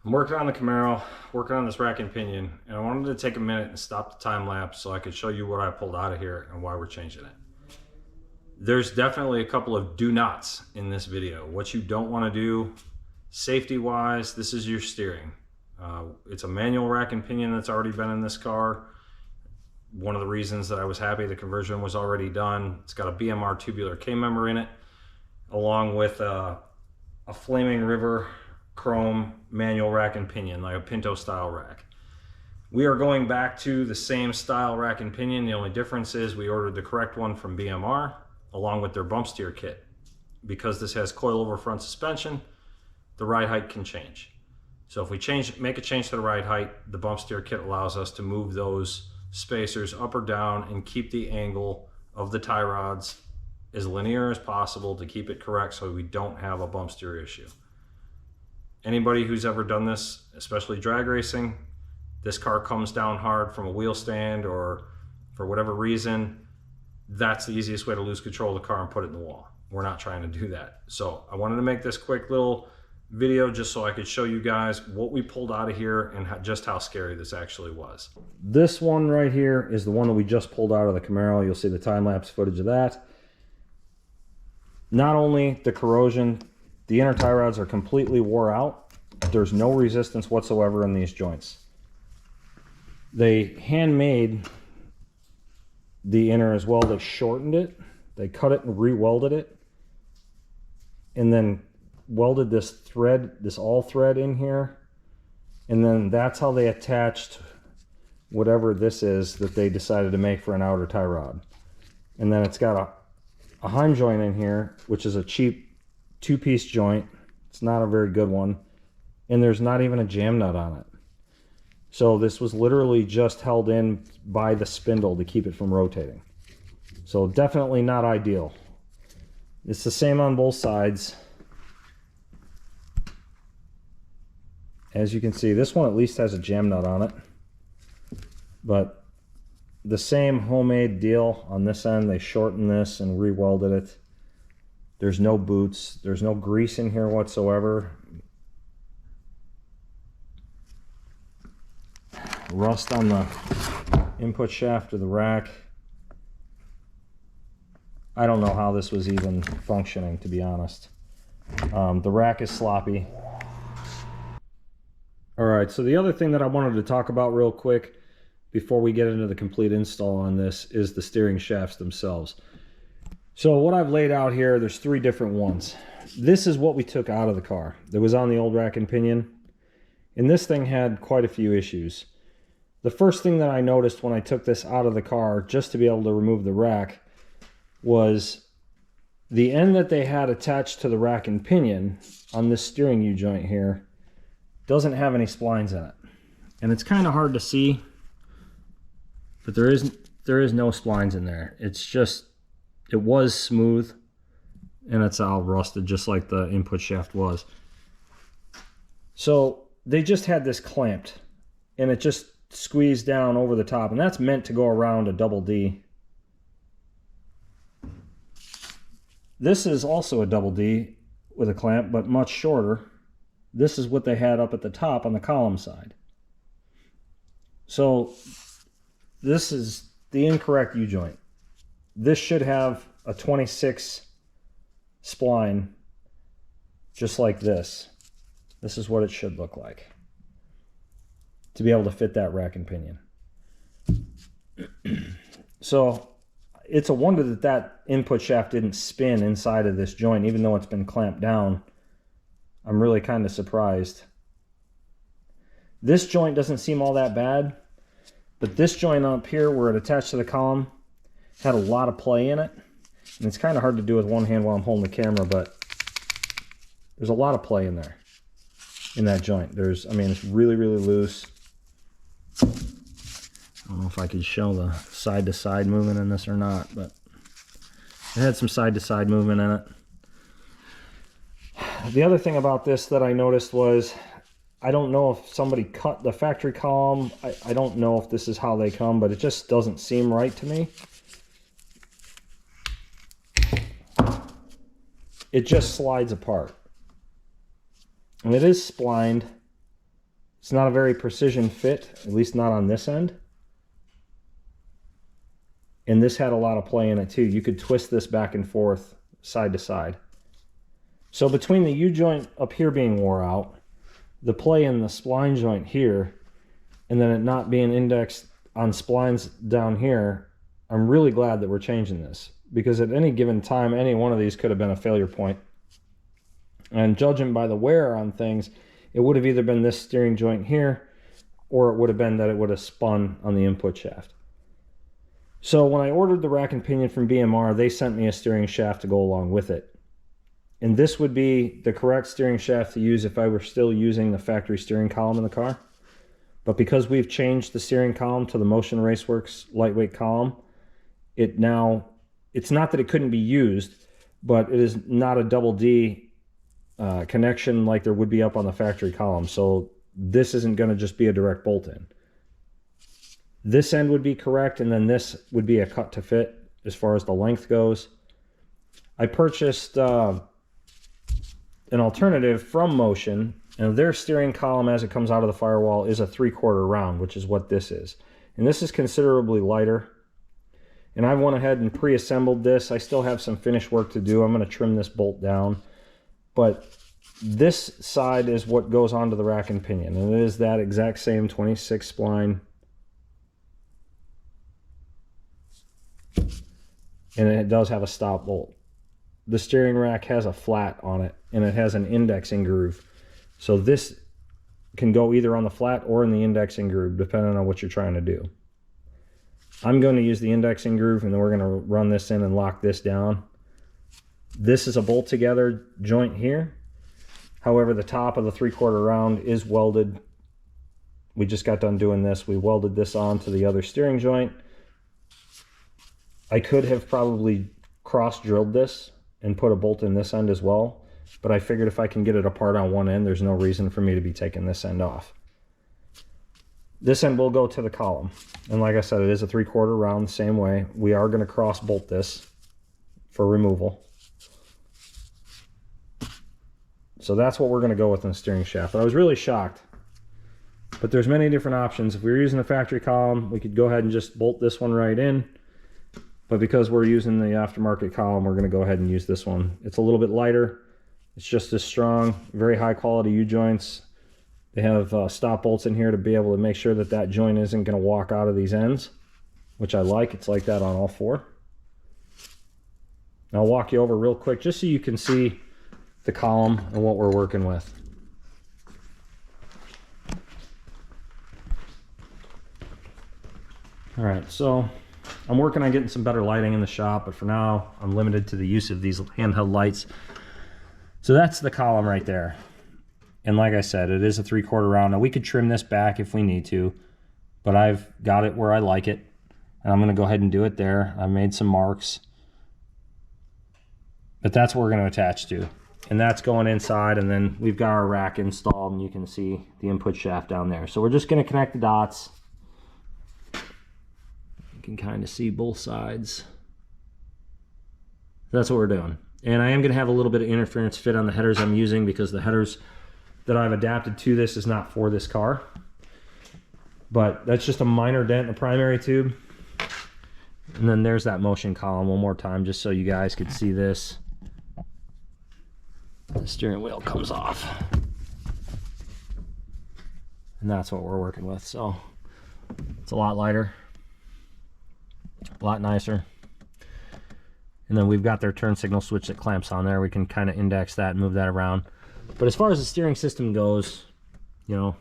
I'm working on the Camaro, working on this rack and pinion, and I wanted to take a minute and stop the time lapse so I could show you what I pulled out of here and why we're changing it. There's definitely a couple of do nots in this video. What you don't want to do, safety wise, this is your steering. It's a manual rack and pinion that's already been in this car. One of the reasons that I was happy the conversion was already done. It's got a BMR tubular K-member in it, along with a Flaming River chrome manual rack and pinion, like a Pinto style rack. We are going back to the same style rack and pinion. The only difference is we ordered the correct one from BMR along with their bump steer kit. Because this has coilover front suspension, the ride height can change. So if we make a change to the ride height, the bump steer kit allows us to move those spacers up or down and keep the angle of the tie rods as linear as possible to keep it correct so we don't have a bump steer issue. Anybody who's ever done this, especially drag racing, this car comes down hard from a wheel stand or for whatever reason, that's the easiest way to lose control of the car and put it in the wall. We're not trying to do that. So I wanted to make this quick little video just so I could show you guys what we pulled out of here and just how scary this actually was. This one right here is the one that we just pulled out of the Camaro. You'll see the time-lapse footage of that. Not only the corrosion, the inner tie rods are completely wore out. There's no resistance whatsoever in these joints. They handmade the inner as well. They shortened it. They cut it and re-welded it. And then welded this thread, this all thread in here. And then that's how they attached whatever this is that they decided to make for an outer tie rod. And then it's got a Heim joint in here, which is a cheap two-piece joint. It's not a very good one. And there's not even a jam nut on it. So this was literally just held in by the spindle to keep it from rotating. So definitely not ideal. It's the same on both sides. As you can see, this one at least has a jam nut on it. But the same homemade deal on this end. They shortened this and re-welded it. There's no boots. There's no grease in here whatsoever. Rust on the input shaft of the rack. I don't know how this was even functioning, to be honest. The rack is sloppy. Alright, so the other thing that I wanted to talk about real quick before we get into the complete install on this is the steering shafts themselves. So what I've laid out here, there's three different ones. This is what we took out of the car that was on the old rack and pinion. And this thing had quite a few issues. The first thing that I noticed when I took this out of the car just to be able to remove the rack was the end that they had attached to the rack and pinion on this steering U-joint here doesn't have any splines in it. And it's kind of hard to see, but there is no splines in there. It's just, it was smooth and it's all rusted just like the input shaft was. So they just had this clamped and it just squeezed down over the top, and that's meant to go around a double D. This is also a double D with a clamp, but much shorter. This is what they had up at the top on the column side. So this is the incorrect U-joint. This should have a 26 spline just like this. This is what it should look like to be able to fit that rack and pinion. So it's a wonder that that input shaft didn't spin inside of this joint, even though it's been clamped down. I'm really kind of surprised. This joint doesn't seem all that bad, but this joint up here where it attached to the column had a lot of play in it. And it's kind of hard to do with one hand while I'm holding the camera, but there's a lot of play in there, in that joint. I mean, it's really, really loose. I don't know if I could show the side-to-side movement in this or not, but it had some side-to-side movement in it. The other thing about this that I noticed was, I don't know if somebody cut the factory column. I don't know if this is how they come, but it just doesn't seem right to me. It just slides apart. And it is splined, It's not a very precision fit, at least not on this end. And this had a lot of play in it too. You could twist this back and forth, side to side. So between the U-joint up here being wore out, the play in the spline joint here, and then it not being indexed on splines down here, I'm really glad that we're changing this, because at any given time, any one of these could have been a failure point. And judging by the wear on things, it would have either been this steering joint here, or it would have been that it would have spun on the input shaft. So when I ordered the rack and pinion from BMR, they sent me a steering shaft to go along with it. And this would be the correct steering shaft to use if I were still using the factory steering column in the car. But because we've changed the steering column to the Motion Raceworks lightweight column, it's not that it couldn't be used, but it is not a double D connection like there would be up on the factory column. So this isn't going to just be a direct bolt in. This end would be correct, and then this would be a cut to fit as far as the length goes. I purchased an alternative from Motion, and their steering column as it comes out of the firewall is a 3/4 round, which is what this is. And this is considerably lighter. And I went ahead and pre-assembled this. I still have some finish work to do. I'm going to trim this bolt down. But this side is what goes onto the rack and pinion, and it is that exact same 26 spline. And it does have a stop bolt. The steering rack has a flat on it, and it has an indexing groove. So this can go either on the flat or in the indexing groove, depending on what you're trying to do. I'm going to use the indexing groove, and then we're going to run this in and lock this down. This is a bolt together joint here. However, the top of the 3/4 round is welded. We just got done doing this. We welded this on to the other steering joint. I could have probably cross-drilled this and put a bolt in this end as well, but I figured if I can get it apart on one end, there's no reason for me to be taking this end off. This end will go to the column, and like I said, it is a 3/4 round the same way. We are going to cross-bolt this for removal. So that's what we're going to go with in the steering shaft. But I was really shocked, but there's many different options. If we were using the factory column, we could go ahead and just bolt this one right in. But because we're using the aftermarket column, we're going to go ahead and use this one. It's a little bit lighter. It's just as strong. Very high quality U-joints. They have stop bolts in here to be able to make sure that that joint isn't going to walk out of these ends, which I like. It's like that on all four. I'll walk you over real quick just so you can see the column and what we're working with. All right, so I'm working on getting some better lighting in the shop, but for now I'm limited to the use of these handheld lights. So that's the column right there. And like I said, it is a 3/4 round. Now we could trim this back if we need to, but I've got it where I like it. And I'm going to go ahead and do it there. I made some marks. But that's what we're going to attach to. And that's going inside, and then we've got our rack installed, and you can see the input shaft down there. So we're just going to connect the dots. You can kind of see both sides. That's what we're doing. And I am going to have a little bit of interference fit on the headers I'm using, because the headers that I've adapted to this is not for this car. But that's just a minor dent in the primary tube. And then there's that motion column one more time, just so you guys could see this. The steering wheel comes off. And that's what we're working with. So it's a lot lighter, a lot nicer. And then we've got their turn signal switch that clamps on there. We can kind of index that and move that around. But as far as the steering system goes, you know,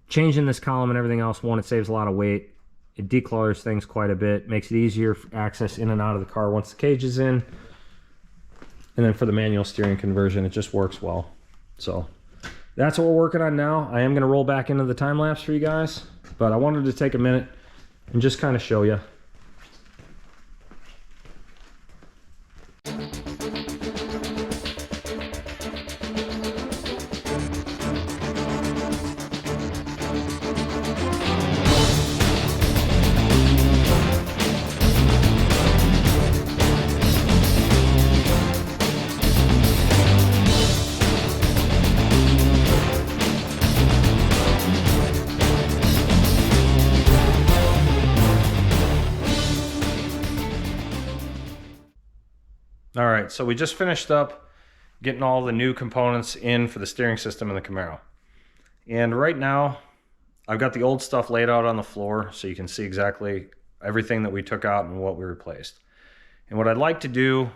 changing this column and everything else, one, it saves a lot of weight. It declutters things quite a bit, makes it easier for access in and out of the car once the cage is in. And then for the manual steering conversion, it just works well. So that's what we're working on now. I am going to roll back into the time lapse for you guys, but I wanted to take a minute and just kind of show you. right, so we just finished up getting all the new components in for the steering system in the Camaro. And right now, I've got the old stuff laid out on the floor so you can see exactly everything that we took out and what we replaced. And what I'd like to do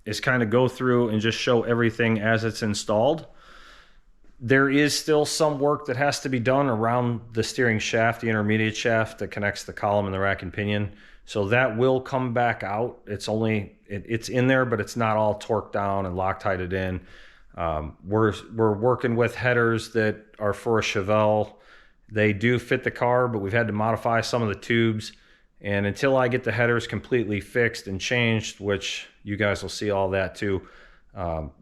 is kind of go through and just show everything as it's installed. There is still some work that has to be done around the steering shaft, the intermediate shaft that connects the column and the rack and pinion. So that will come back out. It's in there, but it's not all torqued down and Loctited in. We're working with headers that are for a Chevelle. They do fit the car, but we've had to modify some of the tubes. And until I get the headers completely fixed and changed, which you guys will see all that too,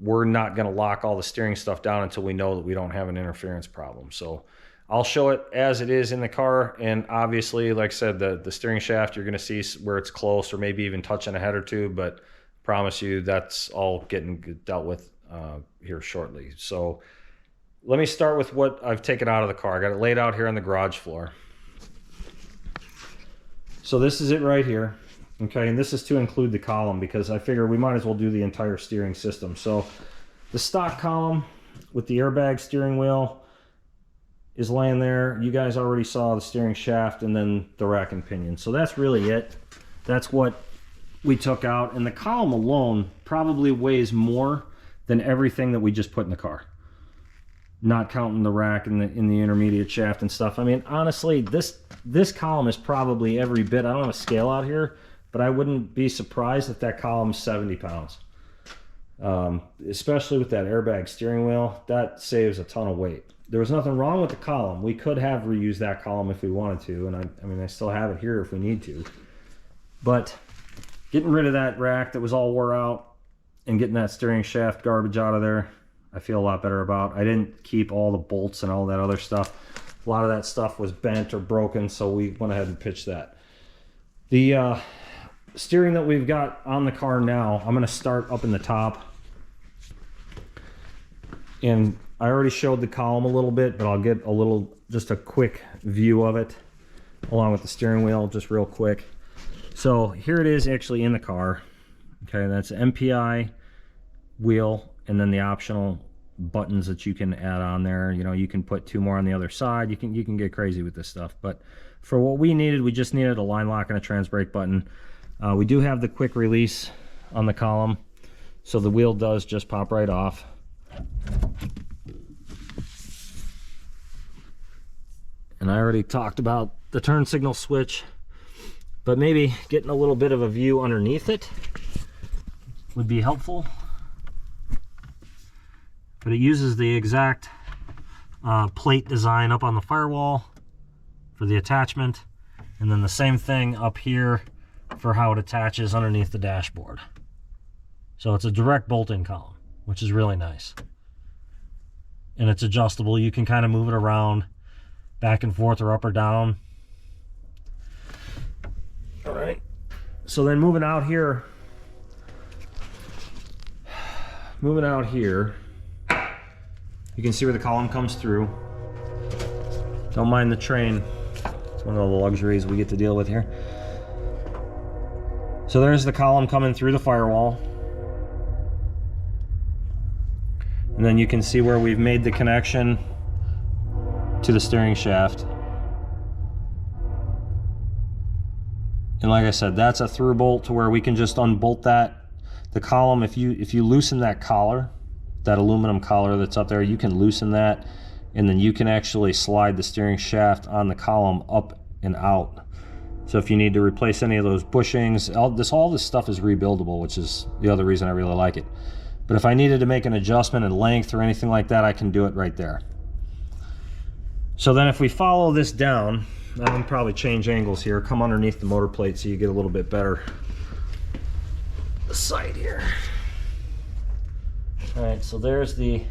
we're not going to lock all the steering stuff down until we know that we don't have an interference problem. So I'll show it as it is in the car. And obviously, like I said, the steering shaft, you're going to see where it's close or maybe even touching a header tube, but promise you that's all getting dealt with here shortly. So let me start with what I've taken out of the car. I got it laid out here on the garage floor. So this is it right here. Okay, and this is to include the column because I figure we might as well do the entire steering system. So the stock column with the airbag steering wheel is laying there. You guys already saw the steering shaft and then the rack and pinion. So that's really it. That's what we took out. And the column alone probably weighs more than everything that we just put in the car. Not counting the rack and in the intermediate shaft and stuff. I mean, honestly, this column is probably every bit. I don't have a scale out here, but I wouldn't be surprised if that column's 70 pounds. Especially with that airbag steering wheel, that saves a ton of weight. There was nothing wrong with the column. We could have reused that column if we wanted to, and I mean, I still have it here if we need to. But getting rid of that rack that was all wore out and getting that steering shaft garbage out of there, I feel a lot better about. I didn't keep all the bolts and all that other stuff. A lot of that stuff was bent or broken, so we went ahead and pitched that. The steering that we've got on the car now, I'm going to start up in the top. And I already showed the column a little bit, but I'll get just a quick view of it along with the steering wheel, just real quick. So here it is actually in the car. Okay, that's MPI wheel, and then the optional buttons that you can add on there. You know, you can put 2 more on the other side. You can get crazy with this stuff. But for what we needed, we just needed a line lock and a trans brake button. We do have the quick release on the column, so the wheel does just pop right off. And I already talked about the turn signal switch, but maybe getting a little bit of a view underneath it would be helpful. But it uses the exact plate design up on the firewall for the attachment, and then the same thing up here for how it attaches underneath the dashboard. So it's a direct bolt-in column, which is really nice. And it's adjustable. You can kind of move it around back and forth or up or down. All right. So then moving out here, you can see where the column comes through. Don't mind the train. It's one of the luxuries we get to deal with here. So there's the column coming through the firewall. And then you can see where we've made the connection to the steering shaft. And like I said, that's a through bolt to where we can just unbolt that. The column, if you loosen that collar, that aluminum collar that's up there, you can loosen that, and then you can actually slide the steering shaft on the column up and out. So if you need to replace any of those bushings, all this stuff is rebuildable, which is the other reason I really like it. But if I needed to make an adjustment in length or anything like that, I can do it right there. So then if we follow this down, I can probably change angles here, come underneath the motor plate so you get a little bit better sight here. All right, so there's the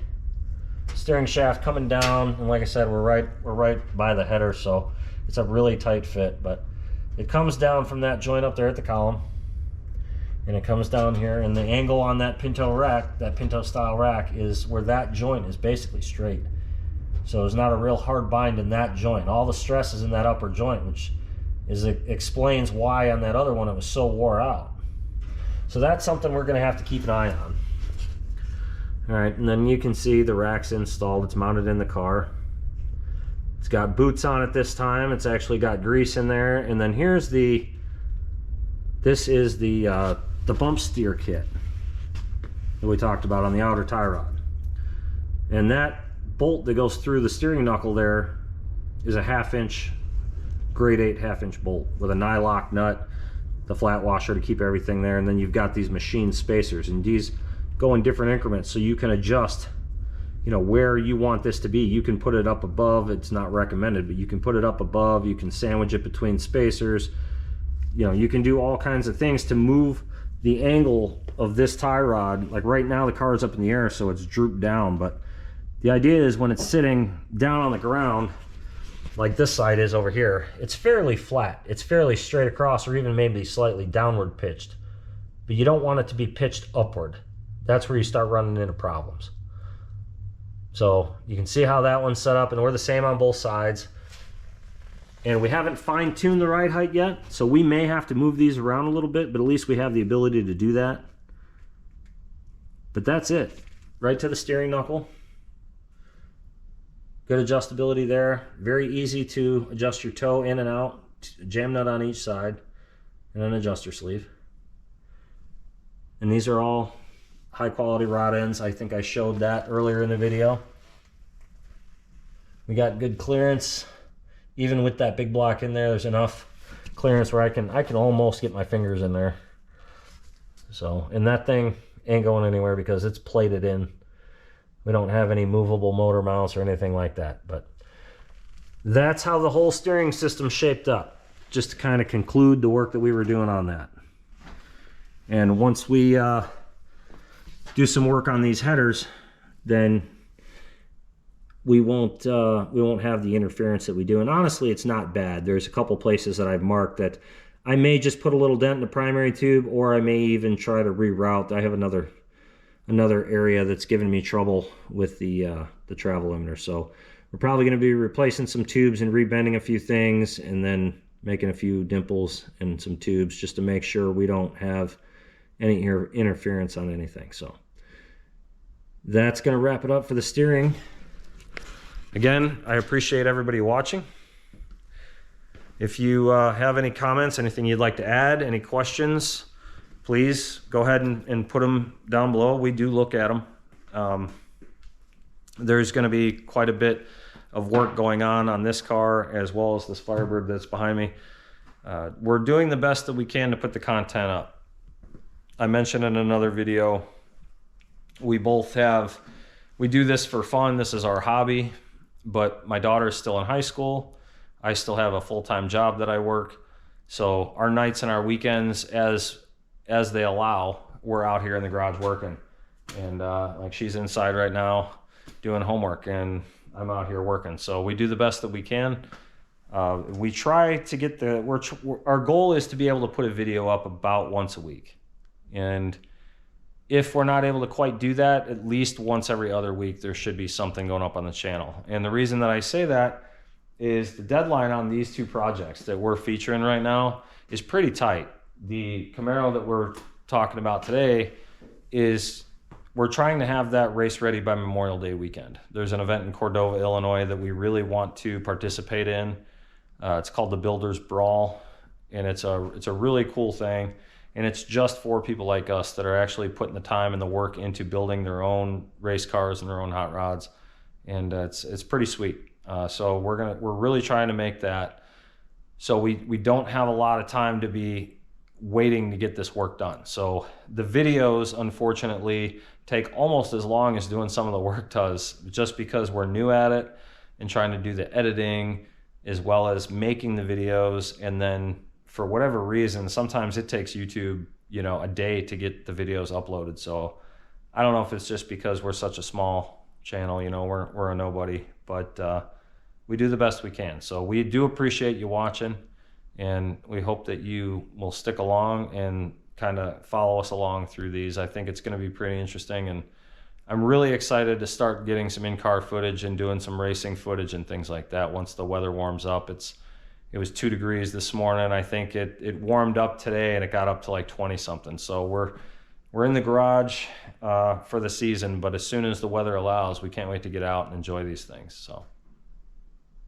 steering shaft coming down, and like I said, we're right by the header, so it's a really tight fit. But it comes down from that joint up there at the column, and it comes down here, and the angle on that Pinto rack, that Pinto style rack, is where that joint is basically straight. So there's not a real hard bind in that joint. All the stress is in that upper joint, which explains why on that other one it was so wore out. So that's something we're going to have to keep an eye on. All right, and then you can see the rack's installed. It's mounted in the car. It's got boots on it this time. It's actually got grease in there. And then here's this is the bump steer kit that we talked about on the outer tie rod. And that bolt that goes through the steering knuckle there is a 1/2 inch, grade 8 1/2 inch bolt with a nylock nut, the flat washer to keep everything there. And then you've got these machine spacers, and these go in different increments, so you can adjust, you know, where you want this to be. You can put it up above. It's not recommended, but you can put it up above. You can sandwich it between spacers. You know, you can do all kinds of things to move the angle of this tie rod. Like right now the car is up in the air, so it's drooped down, but the idea is when it's sitting down on the ground, like this side is over here, it's fairly flat. It's fairly straight across, or even maybe slightly downward pitched. But you don't want it to be pitched upward. That's where you start running into problems. So you can see how that one's set up, and we're the same on both sides. And we haven't fine-tuned the ride height yet, so we may have to move these around a little bit, but at least we have the ability to do that. But that's it. Right to the steering knuckle. Good adjustability there. Very easy to adjust your toe in and out. Jam nut on each side, and an adjuster sleeve. And these are all high quality rod ends. I think I showed that earlier in the video. We got good clearance. Even with that big block in there, there's enough clearance where I can almost get my fingers in there. So, and that thing ain't going anywhere because it's plated in. We don't have any movable motor mounts or anything like that. But that's how the whole steering system shaped up, just to kind of conclude the work that we were doing on that. And once we do some work on these headers, then we won't have the interference that we do. And honestly, it's not bad. There's a couple places that I've marked that I may just put a little dent in the primary tube, or I may even try to reroute. I have another area that's giving me trouble with the travel limiter. So we're probably going to be replacing some tubes and rebending a few things, and then making a few dimples and some tubes just to make sure we don't have any interference on anything. So that's going to wrap it up for the steering. Again, I appreciate everybody watching. If you have any comments, anything you'd like to add, any questions, please go ahead and put them down below. We do look at them. There's going to be quite a bit of work going on this car, as well as this Firebird that's behind me. We're doing the best that we can to put the content up. I mentioned in another video, we do this for fun. This is our hobby. But my daughter is still in high school. I still have a full-time job that I work. So our nights and our weekends, as they allow, we're out here in the garage working. And like she's inside right now doing homework, and I'm out here working. So we do the best that we can. We try to get our goal is to be able to put a video up about once a week. And if we're not able to quite do that, at least once every other week, there should be something going up on the channel. And the reason that I say that is the deadline on these two projects that we're featuring right now is pretty tight. The Camaro that we're talking about today we're trying to have that race ready by Memorial Day weekend. There's an event in Cordova, Illinois that we really want to participate in. It's called the Builders Brawl, and it's a really cool thing. And it's just for people like us that are actually putting the time and the work into building their own race cars and their own hot rods. And it's pretty sweet. So we're really trying to make that. So we don't have a lot of time to be waiting to get this work done. So the videos, unfortunately, take almost as long as doing some of the work does, just because we're new at it and trying to do the editing as well as making the videos. And then for whatever reason, sometimes it takes YouTube, a day to get the videos uploaded. So I don't know if it's just because we're such a small channel, we're a nobody, but we do the best we can. So we do appreciate you watching, and we hope that you will stick along and kind of follow us along through these. I think it's going to be pretty interesting, and I'm really excited to start getting some in-car footage and doing some racing footage and things like that once the weather warms up. It was 2 degrees this morning. I think it warmed up today and it got up to like 20 something. So we're in the garage for the season, but as soon as the weather allows, we can't wait to get out and enjoy these things. So